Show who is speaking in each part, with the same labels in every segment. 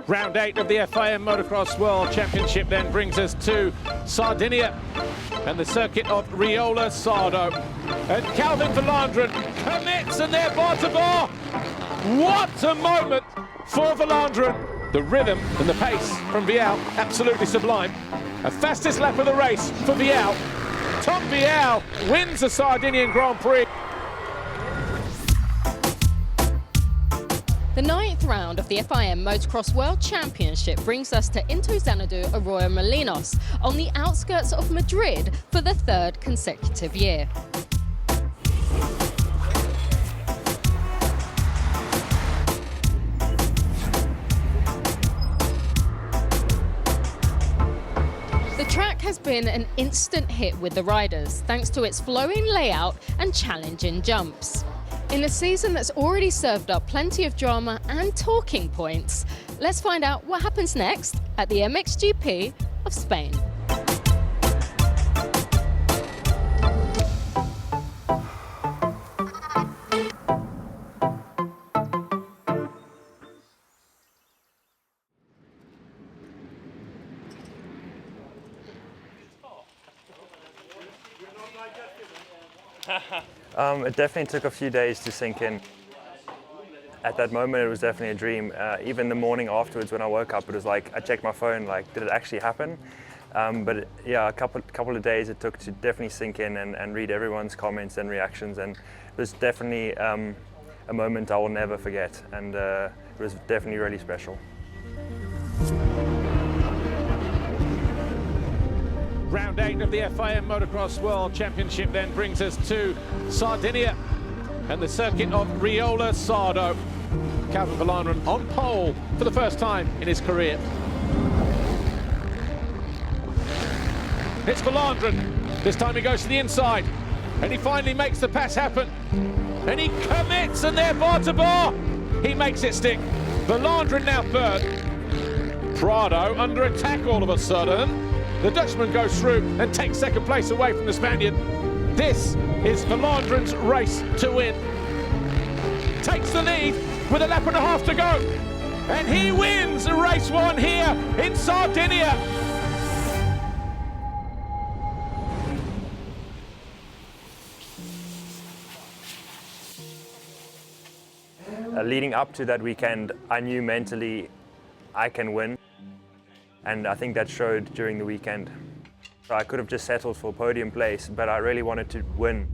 Speaker 1: Round 8 of the FIM Motocross World Championship then brings us to Sardinia and the circuit of Riola Sardo. And Calvin Valandren commits and they're bar to bar. What a moment for Valandren. The rhythm and the pace from Vialle, absolutely sublime. A fastest lap of the race for Vialle. Tom Vialle wins the Sardinian Grand Prix.
Speaker 2: The 9th round of the FIM Motocross World Championship brings us to Xanadu Arroyo Molinos on the outskirts of Madrid for the 3rd consecutive year. The track has been an instant hit with the riders thanks to its flowing layout and challenging jumps. In a season that's already served up plenty of drama and talking points, let's find out what happens next at the MXGP of Spain.
Speaker 3: It definitely took a few days to sink in. At that moment, it was definitely a dream. Even the morning afterwards, when I woke up, it was like I checked my phone, like, did it actually happen? Yeah, a couple of days it took to definitely sink in and read everyone's comments and reactions, and it was definitely a moment I will never forget, and it was definitely really special.
Speaker 1: Round 8 of the FIM Motocross World Championship then brings us to Sardinia and the circuit of Riola Sardo. Calvin Valandren on pole for the first time in his career. It's Valandren. This time he goes to the inside and he finally makes the pass happen. And he commits and they're bar to bar. He makes it stick. Valandren now 3rd. Prado under attack all of a sudden. The Dutchman goes through and takes 2nd place away from the Spaniard. This is Valandren's race to win. Takes the lead with a lap and a half to go. And he wins race 1 here in Sardinia.
Speaker 3: Leading up to that weekend, I knew mentally I can win. And I think that showed during the weekend. So I could have just settled for podium place, but I really wanted to win.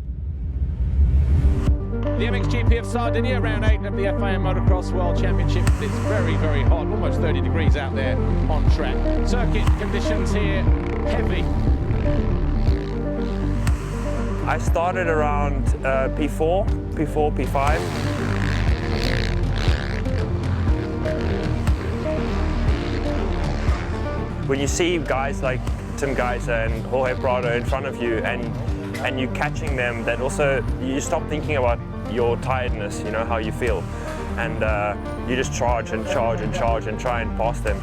Speaker 1: The MXGP of Sardinia, round 8 of the FIM Motocross World Championship. It's very, very hot, almost 30 degrees out there on track. Circuit conditions here, heavy.
Speaker 3: I started around P4, P5. When you see guys like Tim Geiser and Jorge Prado in front of you and you catching them, that also, you stop thinking about your tiredness, you know, how you feel. And you just charge and charge and charge and try and pass them.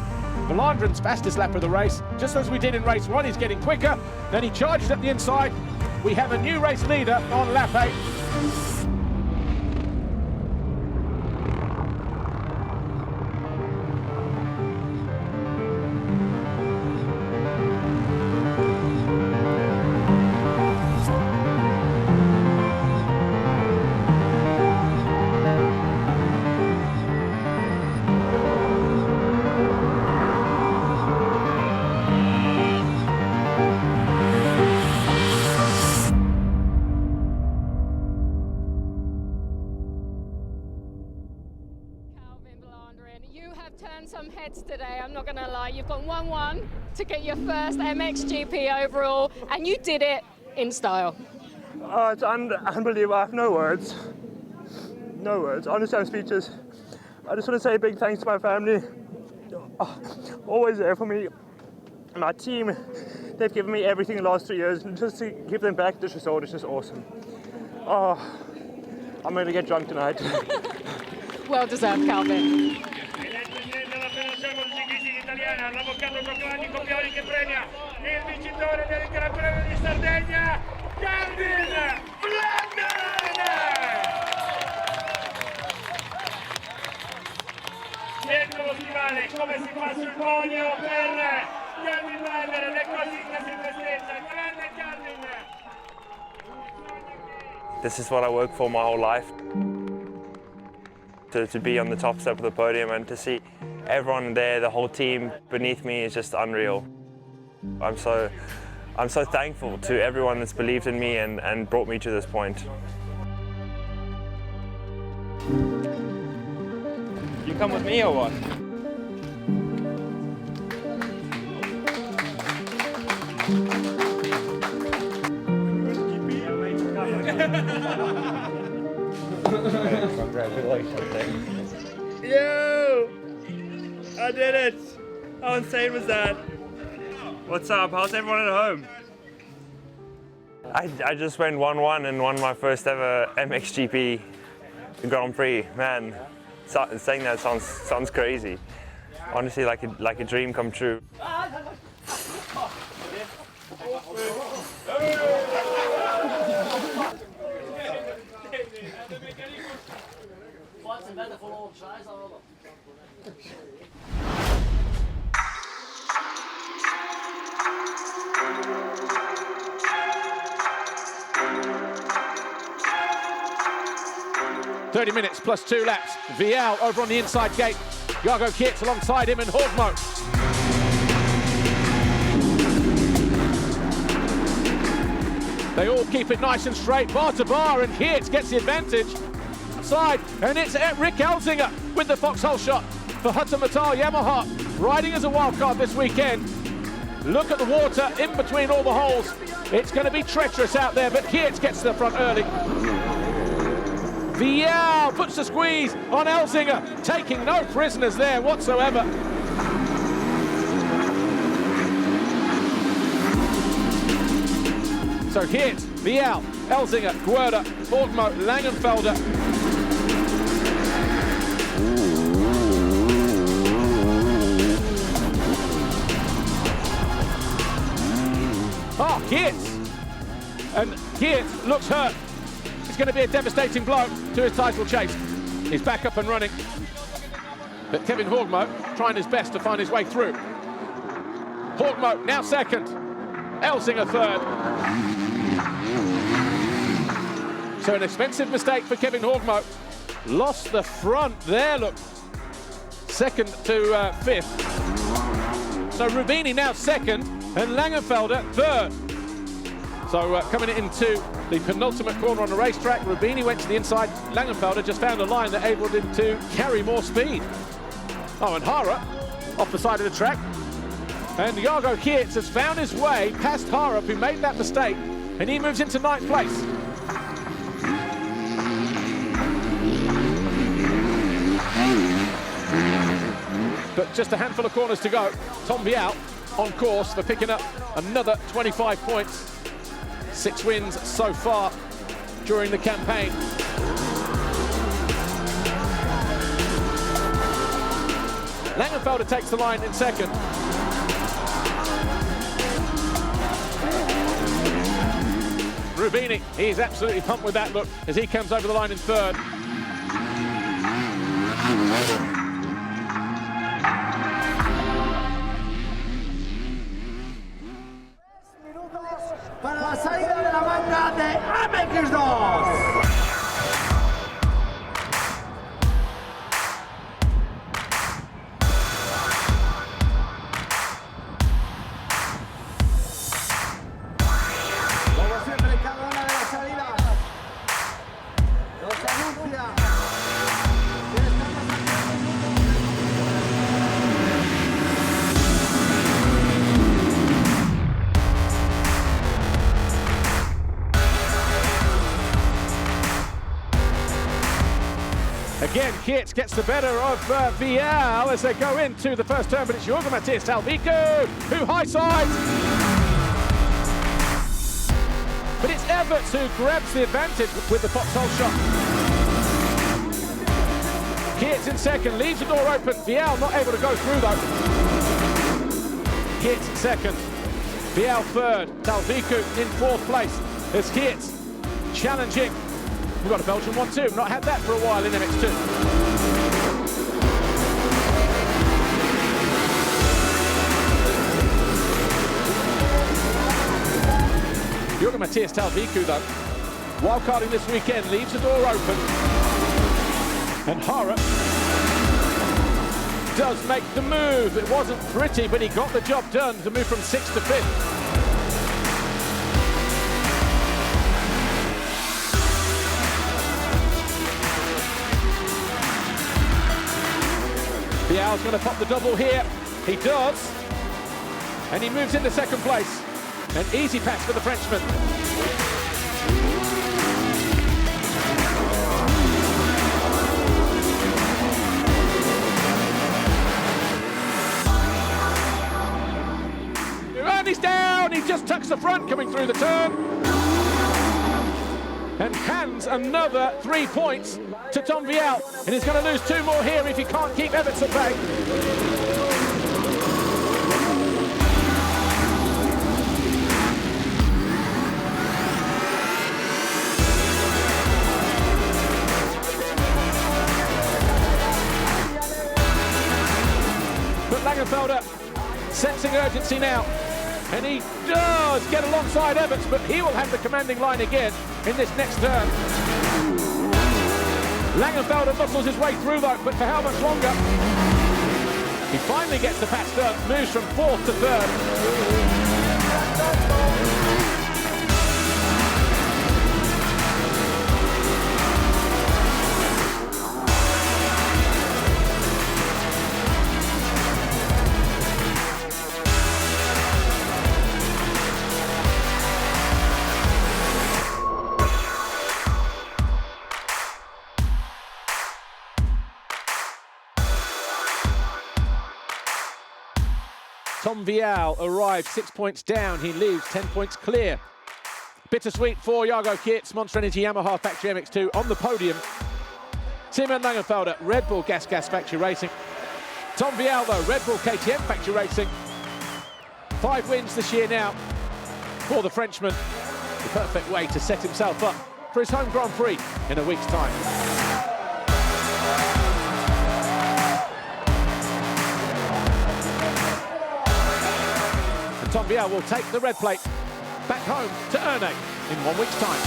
Speaker 1: Valandren's fastest lap of the race, just as we did in race 1, he's getting quicker. Then he charges at the inside. We have a new race leader on lap 8.
Speaker 2: You have turned some heads today, I'm not going to lie. You've gone 1-1 to get your first MXGP overall, and you did it in style.
Speaker 4: Oh, it's unbelievable. I have no words. No words. Honestly, I'm speechless. I just want to say a big thanks to my family. Always there for me. My team, they've given me everything the last 3 years, and just to give them back this result is just awesome. Oh, I'm going to get drunk tonight.
Speaker 2: Well deserved, Calvin.
Speaker 5: Il vincitore del Gran Premio di Sardegna, Calvin Valandren! l'ennesimo stivale, come si fa sul podio per Calvin Weller, ed è così che si festeggia. Grande Calvin!
Speaker 3: This is what I worked for my whole life. To be on the top step of the podium and to see everyone there, the whole team beneath me is just unreal. I'm so thankful to everyone that's believed in me and brought me to this point.
Speaker 6: You come with me or what?
Speaker 3: Congratulations.
Speaker 6: Yo! I did it! How insane was that? What's up? How's everyone at home?
Speaker 3: I just went 1-1 and won my first ever MXGP Grand Prix. Man, saying that sounds crazy. Honestly, like a dream come true.
Speaker 1: "30 minutes plus 2 laps. Vialle over on the inside gate. Jago Kiets alongside him and Horgmo. They all keep it nice and straight, bar to bar, and Kiets gets the advantage. Side, and it's Rick Elzinga with the foxhole shot for Hutametal Yamaha, riding as a wild card this weekend. Look at the water in between all the holes. It's going to be treacherous out there, but Kiets gets to the front early. Vialle puts the squeeze on Elzinga, taking no prisoners there whatsoever. So Kiets, Vialle, Elzinga, Guerda, Horgmo, Langenfelder. Oh, Kiets! And Kiets looks hurt. It's going to be a devastating blow to his title chase. He's back up and running. But Kevin Horgmo trying his best to find his way through. Horgmo now second. Elzinga third. So an expensive mistake for Kevin Horgmo. Lost the front there, look. Second to fifth. So Rubini now second and Langenfelder third. So coming into the penultimate corner on the racetrack, Rubini went to the inside. Langenfelder just found a line that enabled him to carry more speed. Oh, and Hara off the side of the track. And Jago Kiets has found his way past Hara, who made that mistake, and he moves into 9th place. But just a handful of corners to go. Tom Vialle on course for picking up another 25 points. 6 wins so far during the campaign. Langenfelder takes the line in second. Rubini, he's absolutely pumped with that look as he comes over the line in third.
Speaker 7: Para la salida de la banda de MX2. Como siempre, cada una de las salidas nos anuncia que estamos
Speaker 1: Again, Kiets gets the better of Vialle as they go into the first turn, but it's Jorge Matias Talvico who high sides. But it's Everts who grabs the advantage with the foxhole shot. Kiets in second, leaves the door open. Vialle not able to go through though. Kiets in second, Vialle third, Talvico in 4th place as Kiets challenging. We've got a Belgian one too, not had that for a while in MX2. Matthias Talviku, though, wildcarding this weekend, leaves the door open. And Hara does make the move. It wasn't pretty, but he got the job done to move from 6th to 5th. Vialle's going to pop the double here. He does. And he moves into 2nd place. An easy pass for the Frenchman. And he's down. He just tucks the front coming through the turn. And hands another 3 points to Tom Vialle. And he's going to lose 2 more here if he can't keep Everts at bay. But Langenfelder sensing urgency now. And he does get alongside Everts, but he will have the commanding line again in this next turn. Langenfelder muscles his way through though, but for how much longer? He finally gets the patch done, moves from 4th to 3rd. Tom Vialle arrived 6 points down. He leaves 10 points clear. Bittersweet for Jago Kits, Monster Energy Yamaha Factory MX2 on the podium. Simon Langenfelder, Red Bull Gas Factory Racing. Tom Vialle though, Red Bull KTM Factory Racing. 5 wins this year now for the Frenchman. The perfect way to set himself up for his home Grand Prix in a week's time. Tom Vialle will take the red plate back home to Ernay in 1 week's time.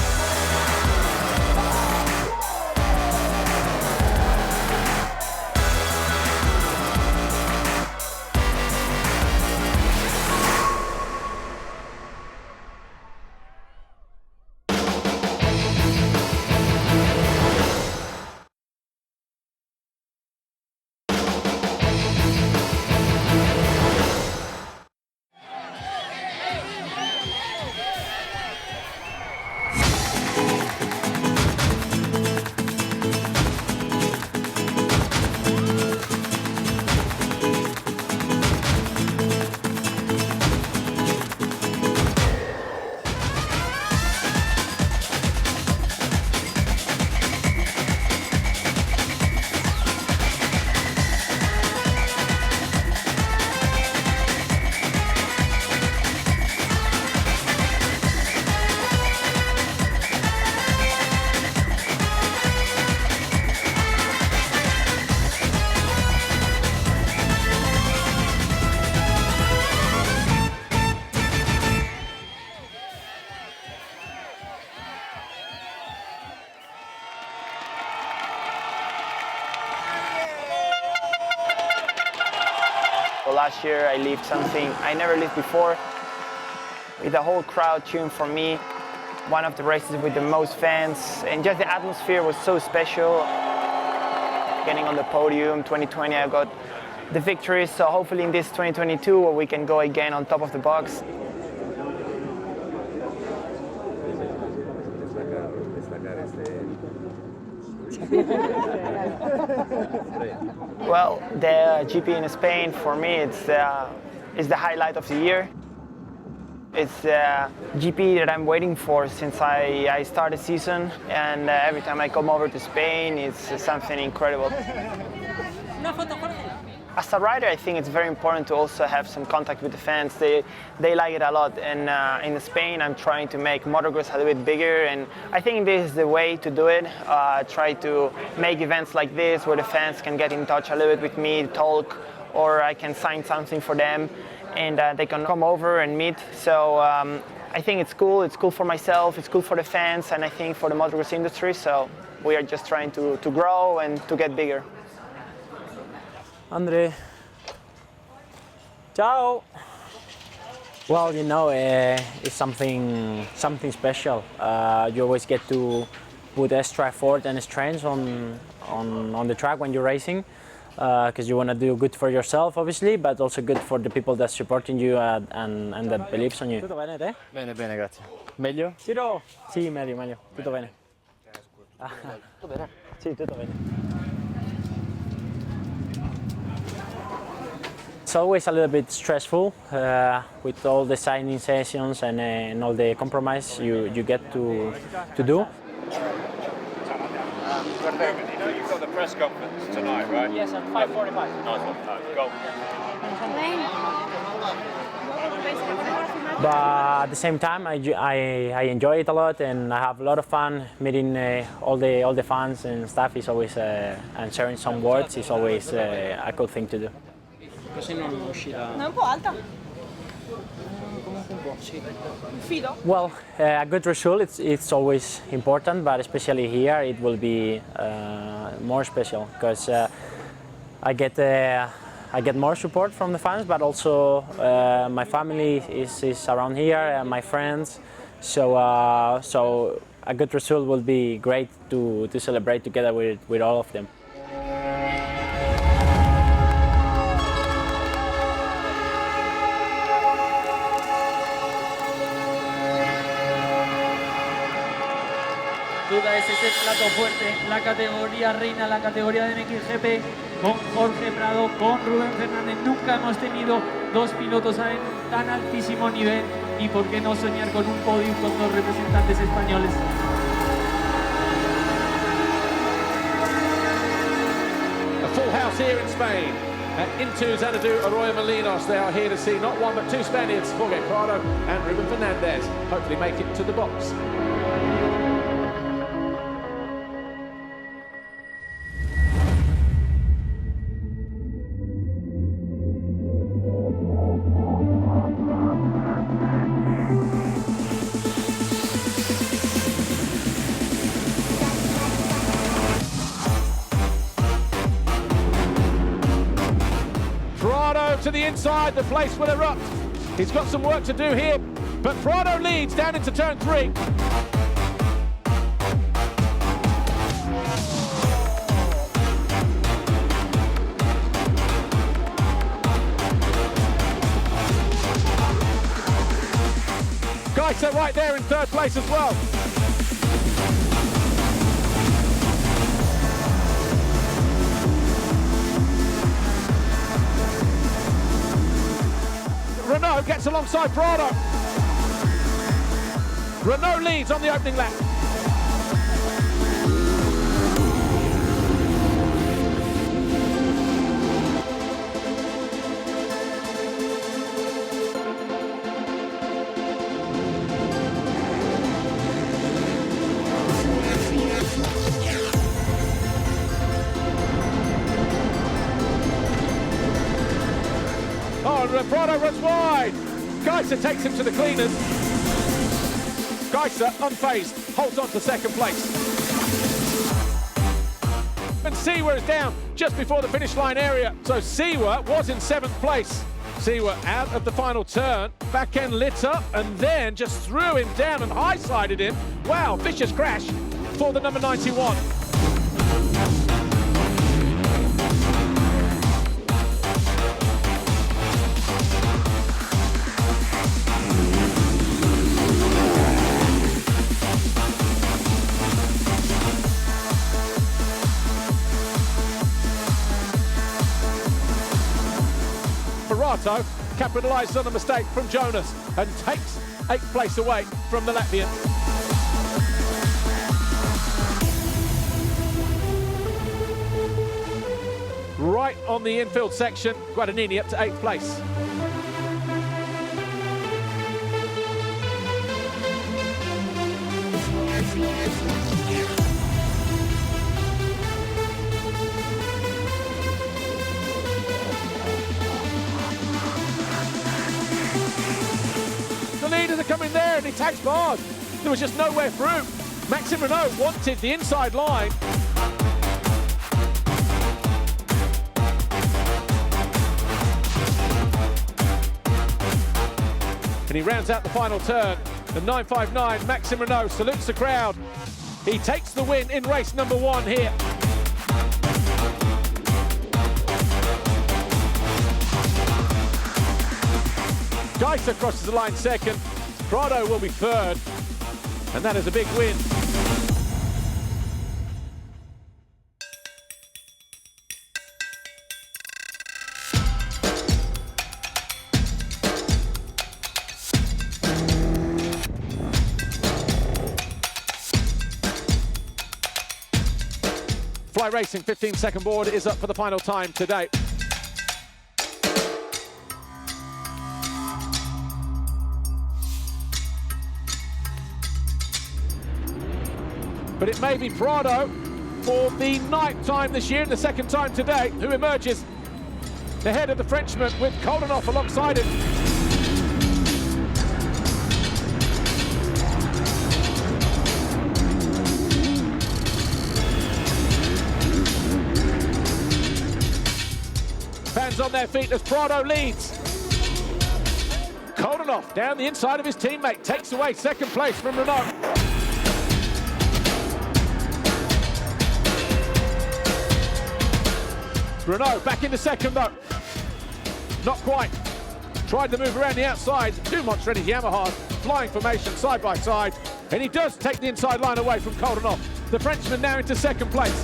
Speaker 8: Last year I lived something I never lived before, with the whole crowd cheering for me. One of the races with the most fans, and just the atmosphere was so special. Getting on the podium, 2020 I got the victory, so hopefully in this 2022 we can go again on top of the box. Well, the GP in Spain, for me, it's the highlight of the year. It's the GP that I'm waiting for since I started the season, and every time I come over to Spain, it's something incredible. As a rider, I think it's very important to also have some contact with the fans. They like it a lot, and in Spain I'm trying to make motocross a little bit bigger, and I think this is the way to do it. Try to make events like this where the fans can get in touch a little bit with me, talk, or I can sign something for them, and they can come over and meet. So I think it's cool. It's cool for myself. It's cool for the fans, and I think for the motocross industry. So we are just trying to grow and to get bigger.
Speaker 9: Andre. Ciao. Well, you know, it's something special. You always get to put extra effort and strength on the track when you're racing, because you want to do good for yourself, obviously, but also good for the people that's supporting you and that believes on you. Tutto bene, te?
Speaker 10: Bene, bene, grazie.
Speaker 9: Meglio? Ciro? Sì, meglio, meglio. Tutto bene.
Speaker 10: Tutto bene?
Speaker 9: Sì, tutto bene. It's always a little bit stressful with all the signing sessions and all the compromise you get to do.
Speaker 1: You've got the press conference tonight, right?
Speaker 9: Yes, at 5:45.
Speaker 1: Nice one. Go.
Speaker 9: But at the same time, I enjoy it a lot, and I have a lot of fun meeting all the fans and stuff. Is always and sharing some words is always a cool thing to do.
Speaker 11: Così non uscirà.
Speaker 12: No, è un po' alta.
Speaker 11: Comunque un po', sì.
Speaker 12: Il filo?
Speaker 9: Well, a good result it's always important, but especially here it will be more special because I get more support from the fans, but also my family is around here and my friends. So a good result will be great to celebrate together with all of them.
Speaker 11: Duda es ese plato fuerte, la categoría reina, la categoría de MXGP, con Jorge Prado, con Rubén Fernández. Nunca hemos tenido dos pilotos en tan altísimo nivel, y por qué no soñar con un podio con dos representantes españoles.
Speaker 1: A full house here in Spain. At Into Xanadu Arroyo Molinos, they are here to see not one but two Spaniards, Jorge Prado and Rubén Fernández, hopefully make it to the box. Prado to the inside, the place will erupt. He's got some work to do here, but Prado leads down into turn 3. Geiser right there in third place as well. Renaux gets alongside Prado. Renaux leads on the opening lap. Oh, Prado runs wide. Geiser takes him to the cleaners. Geiser, unfazed, holds on to second place. And Siwa is down just before the finish line area. So Siwa was in 7th place. Siwa out of the final turn, back end lit up, and then just threw him down and high-sided him. Wow, vicious crash for the number 91. Parato capitalises on a mistake from Jonas and takes 8th place away from the Latvian. Right on the infield section, Guadagnini up to 8th place. The leaders are coming there. and he tags bars. There was just nowhere through. Maxime Renaux wanted the inside line. And he rounds out the final turn. The 959, Maxime Renaux salutes the crowd. He takes the win in race number 1 here. Geiser crosses the line second. Prado will be third. And that is a big win. Fly Racing 15-second board is up for the final time today. But it may be Prado for the 9th time this year and the 2nd time today who emerges ahead of the Frenchman with Koldenhoff alongside him. Fans on their feet as Prado leads. Koldenhoff down the inside of his teammate, takes away 2nd place from Renaux. Renaux back into 2nd though. Not quite. Tried to move around the outside. 2 monster Yamahas, flying formation side by side. And he does take the inside line away from Koldenhoff. The Frenchman now into 2nd place.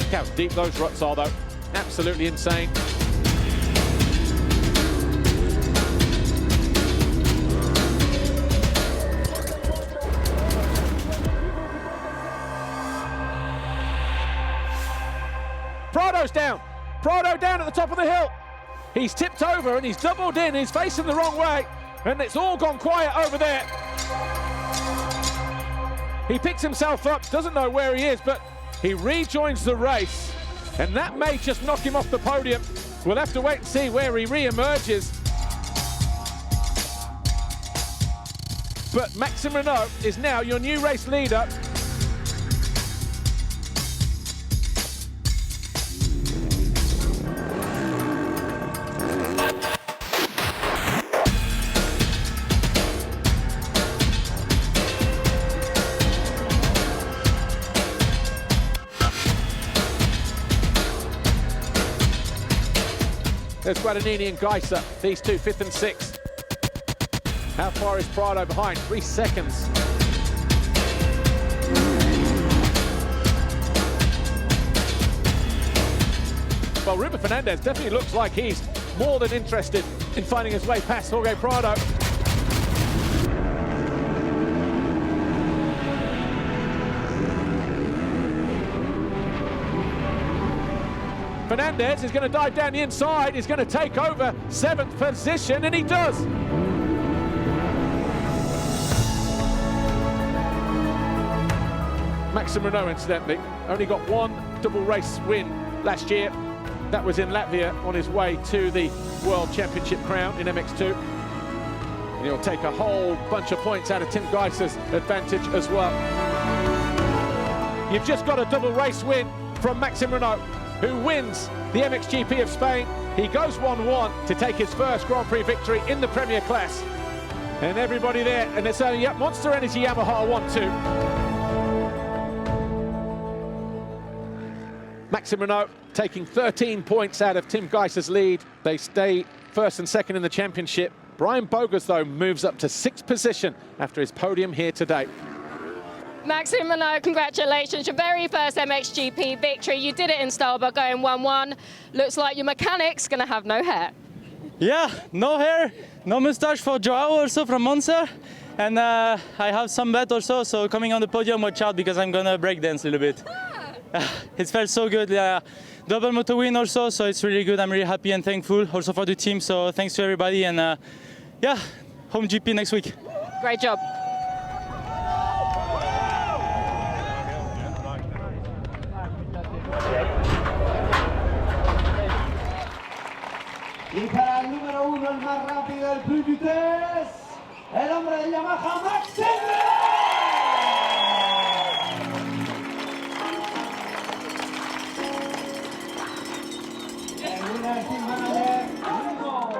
Speaker 1: Look how deep those ruts are though. Absolutely insane. Prado's down. Prado down at the top of the hill. He's tipped over and he's doubled in. He's facing the wrong way. And it's all gone quiet over there. He picks himself up, doesn't know where he is, but he rejoins the race. And that may just knock him off the podium. We'll have to wait and see where he re-emerges. But Maxime Renaux is now your new race leader. There's Guadagnini and Geiser, these two 5th and 6th. How far is Prado behind? 3 seconds. Well, Ruben Fernandez definitely looks like he's more than interested in finding his way past Jorge Prado. Fernandez is going to dive down the inside, he's going to take over 7th position, and he does. Maxime Renaux, incidentally, only got 1 double race win last year. That was in Latvia on his way to the World Championship crown in MX2. And he'll take a whole bunch of points out of Tim Geiser's advantage as well. You've just got a double race win from Maxime Renaux, who wins the MXGP of Spain. He goes 1-1 to take his first Grand Prix victory in the Premier class. And everybody there, and it's a Monster Energy Yamaha 1-2. Maxime Renaux taking 13 points out of Tim Geiser's lead. They stay 1st and 2nd in the championship. Brian Bogus, though, moves up to 6th position after his podium here today.
Speaker 2: Maxime Renaux, congratulations. Your very first MXGP victory. You did it in style by going 1-1. Looks like your mechanic's going to have no hair.
Speaker 12: Yeah, no hair, no mustache for Joao also from Monza. And I have some bet also, so coming on the podium, watch out because I'm going to break dance a little bit. It felt so good. Double moto win also, so it's really good. I'm really happy and thankful also for the team. So thanks to everybody, and yeah, home GP next week.
Speaker 2: Great job.
Speaker 7: Y para el número 1, el más rápido, el Plus Vitesse, el hombre de Yamaha, Maxime el winner team manager, Renaux.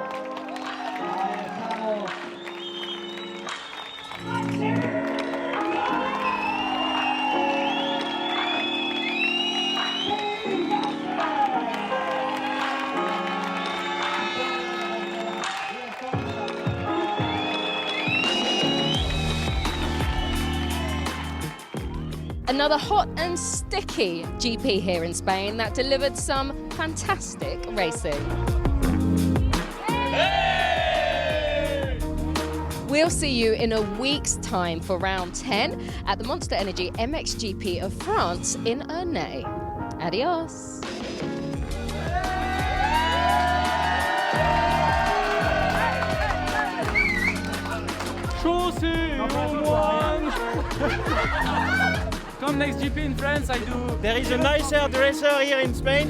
Speaker 7: Ahí estamos.
Speaker 2: Another hot and sticky GP here in Spain that delivered some fantastic racing. We'll see you in a week's time for round 10 at the Monster Energy MXGP of France in Ernay. Adios.
Speaker 12: Come next GP in France, I do.
Speaker 6: There is a nicer dresser here in Spain.